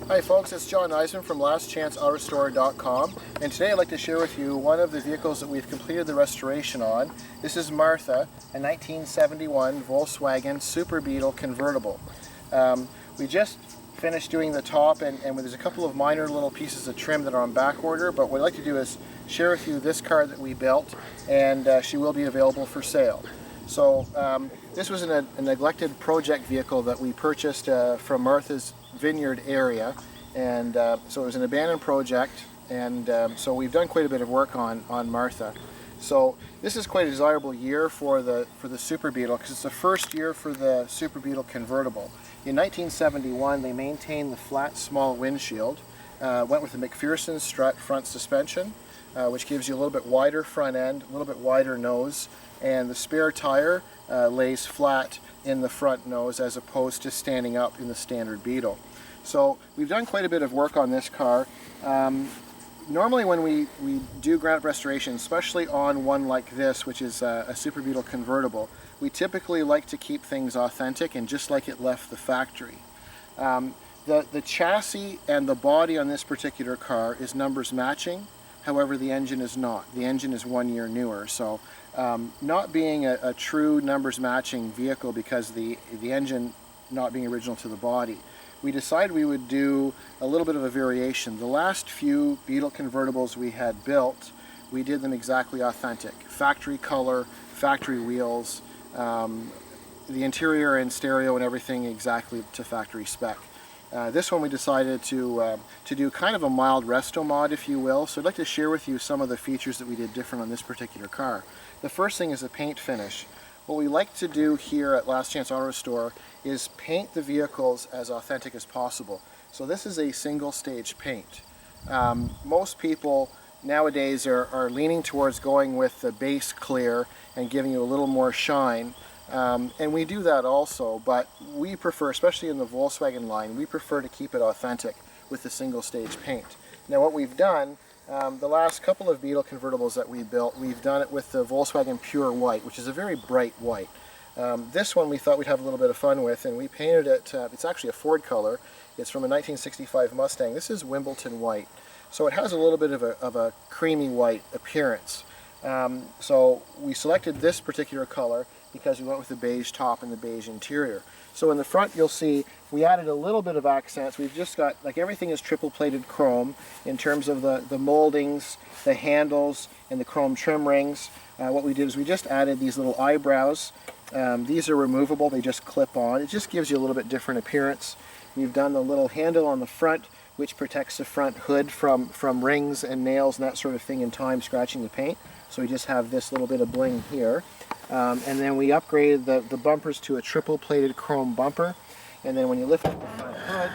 Hi folks, it's John Nizman from lastchanceautostore.com, and today I'd like to share with you one of the vehicles that we've completed the restoration on. This is Martha, a 1971 Volkswagen Super Beetle convertible. We just finished doing the top, and there's a couple of minor little pieces of trim that are on back order, but what I'd like to do is share with you this car that we built, and she will be available for sale. So this was a neglected project vehicle that we purchased from Martha's Vineyard area, and so it was an abandoned project, and so we've done quite a bit of work on Martha. So this is quite a desirable year for the Super Beetle because it's the first year for the Super Beetle convertible. In 1971 they maintained the flat small windshield, went with the McPherson strut front suspension, which gives you a little bit wider front end, a little bit wider nose, and the spare tire lays flat in the front nose as opposed to standing up in the standard Beetle. So we've done quite a bit of work on this car. Normally when we do ground restoration, especially on one like this, which is a Super Beetle convertible, we typically like to keep things authentic and just like it left the factory. The chassis and the body on this particular car is numbers matching. However, the engine is not. The engine is 1 year newer, so not being a true numbers matching vehicle because the engine not being original to the body, we decided we would do a little bit of a variation. The last few Beetle convertibles we had built, we did them exactly authentic. Factory color, factory wheels, the interior and stereo and everything exactly to factory spec. This one we decided to do kind of a mild resto mod, if you will, so I'd like to share with you some of the features that we did different on this particular car. The first thing is the paint finish. What we like to do here at Last Chance Auto Store is paint the vehicles as authentic as possible. So this is a single stage paint. Most people nowadays are leaning towards going with the base clear and giving you a little more shine. And we do that also, but we prefer, especially in the Volkswagen line, we prefer to keep it authentic with the single stage paint. Now what we've done, the last couple of Beetle convertibles that we built, we've done it with the Volkswagen Pure White, which is a very bright white. This one we thought we'd have a little bit of fun with, and we painted it, it's actually a Ford color, it's from a 1965 Mustang. This is Wimbledon White, so it has a little bit of a creamy white appearance. So we selected this particular color because we went with the beige top and the beige interior. So in the front you'll see we added a little bit of accents. We've just got, like, everything is triple plated chrome in terms of the moldings, the handles, and the chrome trim rings. What we did is we just added these little eyebrows. These are removable, they just clip on. It just gives you a little bit different appearance. We've done the little handle on the front which protects the front hood from rings and nails and that sort of thing in time scratching the paint. So we just have this little bit of bling here. And then we upgraded the bumpers to a triple plated chrome bumper. And then when you lift up the front hood,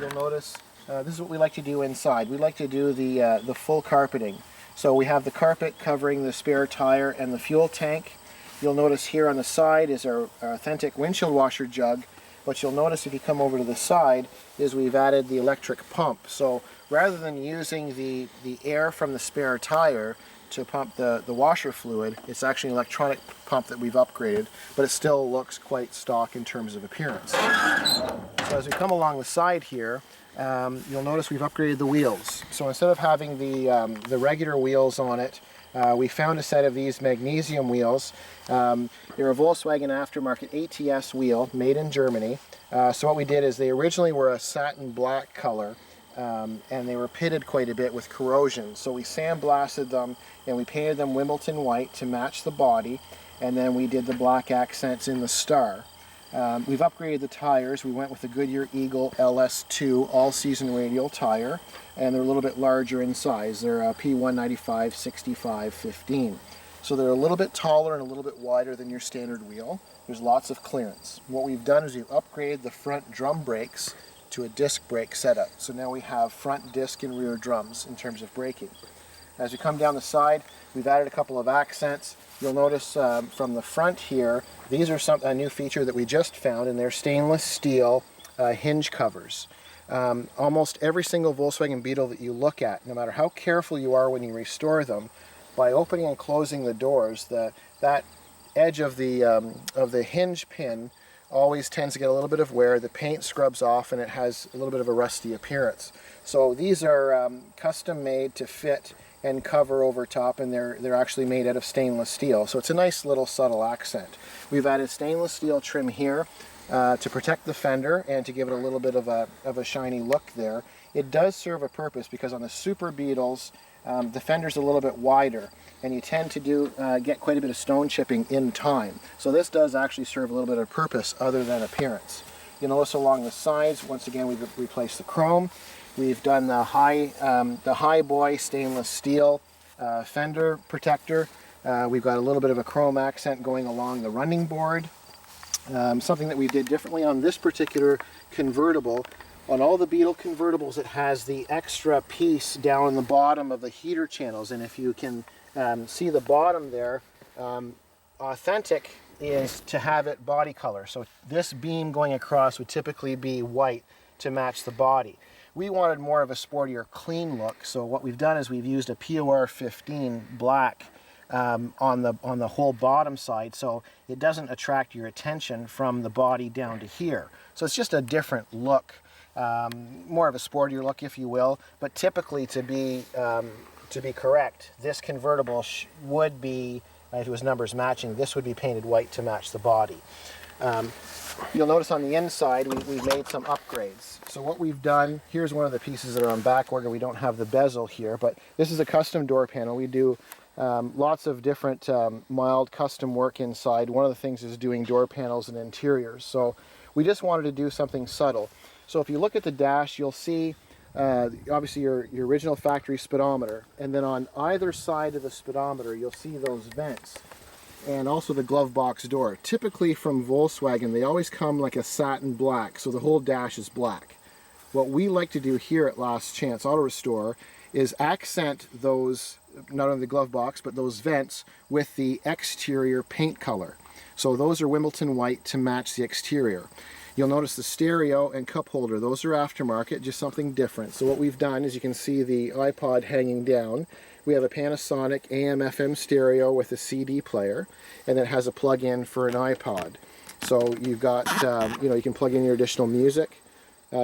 you'll notice this is what we like to do inside. We like to do the full carpeting. So we have the carpet covering the spare tire and the fuel tank. You'll notice here on the side is our authentic windshield washer jug. What you'll notice if you come over to the side is we've added the electric pump. So rather than using the air from the spare tire to pump the washer fluid, it's actually an electronic pump that we've upgraded, but it still looks quite stock in terms of appearance. So as we come along the side here, you'll notice we've upgraded the wheels. So instead of having the regular wheels on it, we found a set of these Magnesium Wheels. They're a Volkswagen aftermarket ATS wheel made in Germany. So what we did is they originally were a satin black color, and they were pitted quite a bit with corrosion. So we sandblasted them and we painted them Wimbledon white to match the body, and then we did the black accents in the star. We've upgraded the tires. We went with the Goodyear Eagle LS2 all-season radial tire, and they're a little bit larger in size. They're P195 65/15. So they're a little bit taller and a little bit wider than your standard wheel. There's lots of clearance. What we've done is we've upgraded the front drum brakes to a disc brake setup. So now we have front disc and rear drums in terms of braking. As we come down the side, we've added a couple of accents. You'll notice from the front here, these are a new feature that we just found, and they're stainless steel hinge covers. Almost every single Volkswagen Beetle that you look at, no matter how careful you are when you restore them, by opening and closing the doors, that edge of the hinge pin always tends to get a little bit of wear. The paint scrubs off and it has a little bit of a rusty appearance. So these are custom made to fit and cover over top, and they're actually made out of stainless steel. So it's a nice little subtle accent. We've added stainless steel trim here to protect the fender and to give it a little bit of a shiny look there. It does serve a purpose because on the Super Beetles, the fender's a little bit wider, and you tend to get quite a bit of stone chipping in time. So this does actually serve a little bit of purpose other than appearance. You'll notice along the sides, once again, we've replaced the chrome. We've done the high boy stainless steel fender protector. We've got a little bit of a chrome accent going along the running board. Something that we did differently on this particular convertible, on all the Beetle convertibles, it has the extra piece down in the bottom of the heater channels, and if you can see the bottom there, authentic is to have it body color. So this beam going across would typically be white to match the body. We wanted more of a sportier, clean look, so what we've done is we've used a POR 15 black on the whole bottom side, so it doesn't attract your attention from the body down to here. So it's just a different look, more of a sportier look, if you will. But typically, to be correct, this convertible would be, if it was numbers matching, this would be painted white to match the body. You'll notice on the inside we've made some upgrades. So what we've done, here's one of the pieces that are on back order. We don't have the bezel here, but this is a custom door panel. We do lots of different mild custom work inside. One of the things is doing door panels and interiors. So we just wanted to do something subtle. So if you look at the dash, you'll see obviously your original factory speedometer, and then on either side of the speedometer you'll see those vents, and also the glove box door. Typically from Volkswagen, they always come like a satin black, so the whole dash is black. What we like to do here at Last Chance Auto Restore is accent those, not only the glove box, but those vents with the exterior paint color. So those are Wimbledon white to match the exterior. You'll notice the stereo and cup holder, those are aftermarket, just something different. So what we've done is, you can see the iPod hanging down. We have a Panasonic AM/FM stereo with a CD player, and it has a plug-in for an iPod. So you've got, you can plug in your additional music.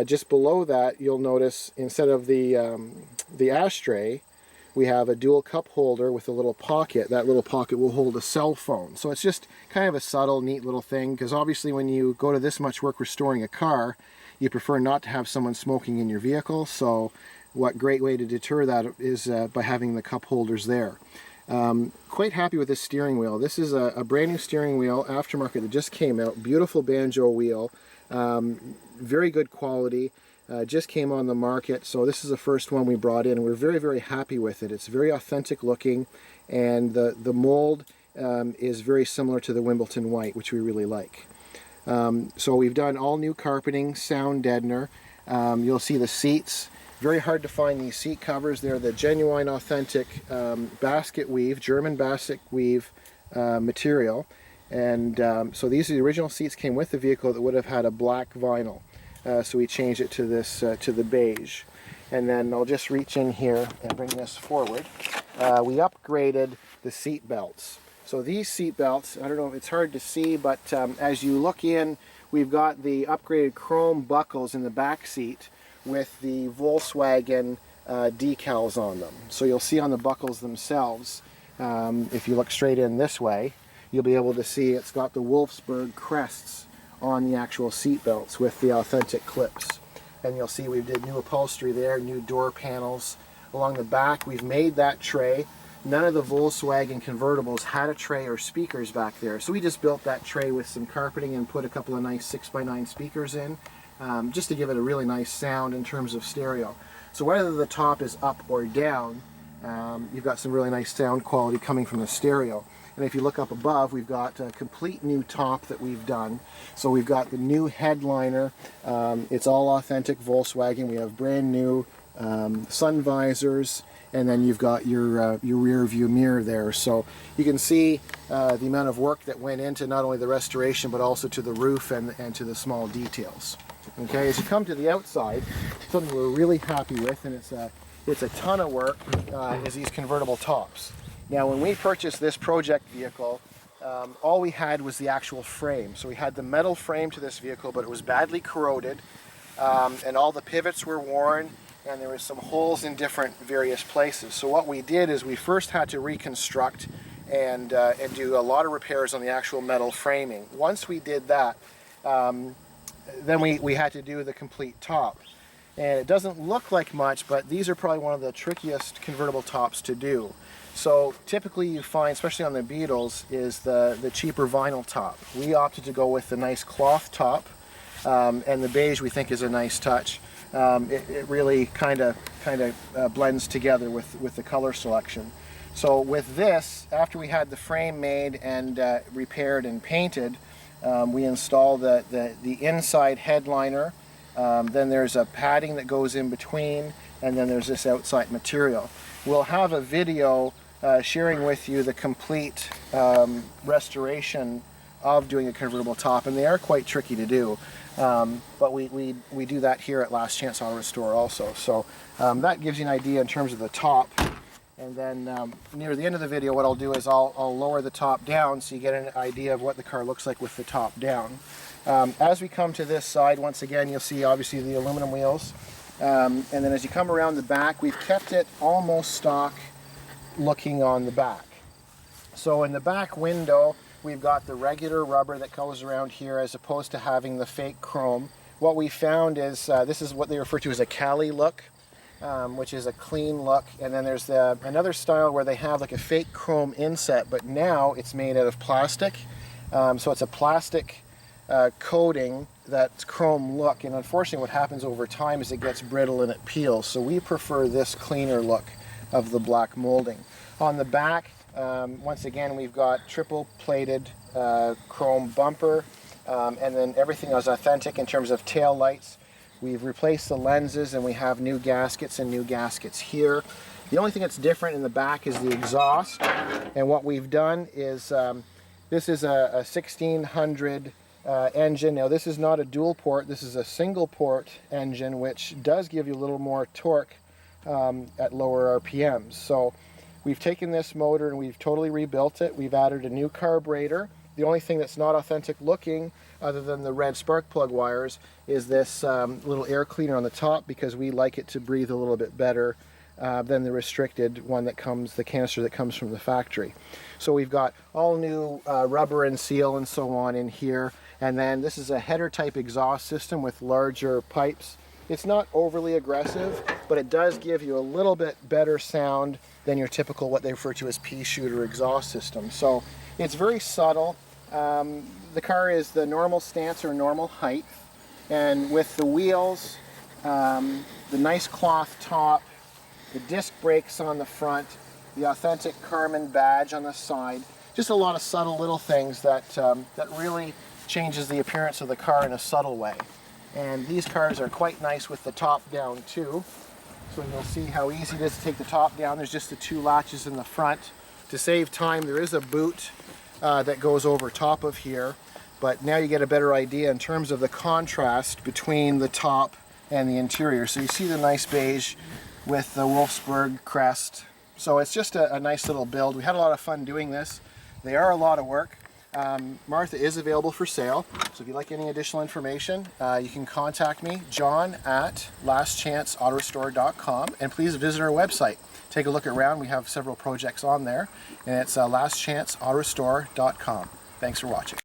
Just below that, you'll notice instead of the ashtray, we have a dual cup holder with a little pocket. That little pocket will hold a cell phone. So it's just kind of a subtle, neat little thing, because obviously when you go to this much work restoring a car, you prefer not to have someone smoking in your vehicle. So what great way to deter that is by having the cup holders there. Quite happy with this steering wheel. This is a brand new steering wheel, aftermarket, that just came out. Beautiful banjo wheel, very good quality. Just came on the market, so this is the first one we brought in. We're very, very happy with it. It's very authentic looking, and the mold is very similar to the Wimbledon white, which we really like. So we've done all new carpeting, sound deadener. You'll see the seats. Very hard to find these seat covers. They're the genuine, authentic basket weave, German basket weave material. And so these are the original seats, came with the vehicle, that would have had a black vinyl. So we changed it to this, to the beige. And then I'll just reach in here and bring this forward. We upgraded the seat belts. So these seat belts, I don't know if it's hard to see, but as you look in, we've got the upgraded chrome buckles in the back seat with the Volkswagen decals on them. So you'll see on the buckles themselves, if you look straight in this way, you'll be able to see it's got the Wolfsburg crests on the actual seat belts with the authentic clips. And you'll see we did new upholstery there, new door panels. Along the back, we've made that tray. None of the Volkswagen convertibles had a tray or speakers back there, so we just built that tray with some carpeting and put a couple of nice 6x9 speakers in, just to give it a really nice sound in terms of stereo. So whether the top is up or down, you've got some really nice sound quality coming from the stereo. And if you look up above, we've got a complete new top that we've done. So we've got the new headliner. It's all authentic Volkswagen. We have brand new sun visors, and then you've got your rear view mirror there. So you can see the amount of work that went into not only the restoration, but also to the roof and to the small details. Okay, as you come to the outside, something we're really happy with, and it's a ton of work, is these convertible tops. Now, when we purchased this project vehicle, all we had was the actual frame. So we had the metal frame to this vehicle, but it was badly corroded, and all the pivots were worn, and there were some holes in different various places. So what we did is we first had to reconstruct and do a lot of repairs on the actual metal framing. Once we did that, then we had to do the complete top. And it doesn't look like much, but these are probably one of the trickiest convertible tops to do. So typically you find, especially on the Beetles, is the cheaper vinyl top. We opted to go with the nice cloth top, and the beige we think is a nice touch. It really kind of blends together with the color selection. So with this, after we had the frame made and repaired and painted, we installed the inside headliner. Then there's a padding that goes in between, and then there's this outside material. We'll have a video sharing with you the complete restoration of doing a convertible top, and they are quite tricky to do. But we do that here at Last Chance Auto Restore also. So that gives you an idea in terms of the top. And then near the end of the video, what I'll do is I'll lower the top down so you get an idea of what the car looks like with the top down. As we come to this side, once again, you'll see obviously the aluminum wheels. And then as you come around the back, we've kept it almost stock looking on the back. So in the back window, we've got the regular rubber that goes around here as opposed to having the fake chrome. What we found is this is what they refer to as a Cali look, which is a clean look. And then there's another style where they have like a fake chrome inset, but now it's made out of plastic. So it's a plastic coating that's chrome look, and unfortunately what happens over time is it gets brittle and it peels. So we prefer this cleaner look of the black molding. On the back, once again, we've got triple plated chrome bumper, and then everything is authentic in terms of tail lights. We've replaced the lenses, and we have new gaskets and new gaskets here. The only thing that's different in the back is the exhaust, and what we've done is this is a 1600 engine. Now this is not a dual port, this is a single port engine, which does give you a little more torque at lower RPMs. So we've taken this motor and we've totally rebuilt it. We've added a new carburetor. The only thing that's not authentic looking, other than the red spark plug wires, is this little air cleaner on the top, because we like it to breathe a little bit better than the restricted one that comes, the canister that comes from the factory. So we've got all new rubber and seal and so on in here. And then this is a header type exhaust system with larger pipes. It's not overly aggressive, but it does give you a little bit better sound than your typical, what they refer to as pea shooter exhaust system. So it's very subtle. The car is the normal stance or normal height, and with the wheels, the nice cloth top, the disc brakes on the front, the authentic Carmen badge on the side, just a lot of subtle little things that really changes the appearance of the car in a subtle way. And these cars are quite nice with the top down too. So you'll see how easy it is to take the top down. There's just the two latches in the front. To save time, there is a boot that goes over top of here, but now you get a better idea in terms of the contrast between the top and the interior. So you see the nice beige with the Wolfsburg crest. So it's just a nice little build. We had a lot of fun doing this. They are a lot of work. Martha is available for sale, so if you'd like any additional information, you can contact me, John at lastchanceautorestore.com, and please visit our website. Take a look around. We have several projects on there, and it's lastchanceautorestore.com. Thanks for watching.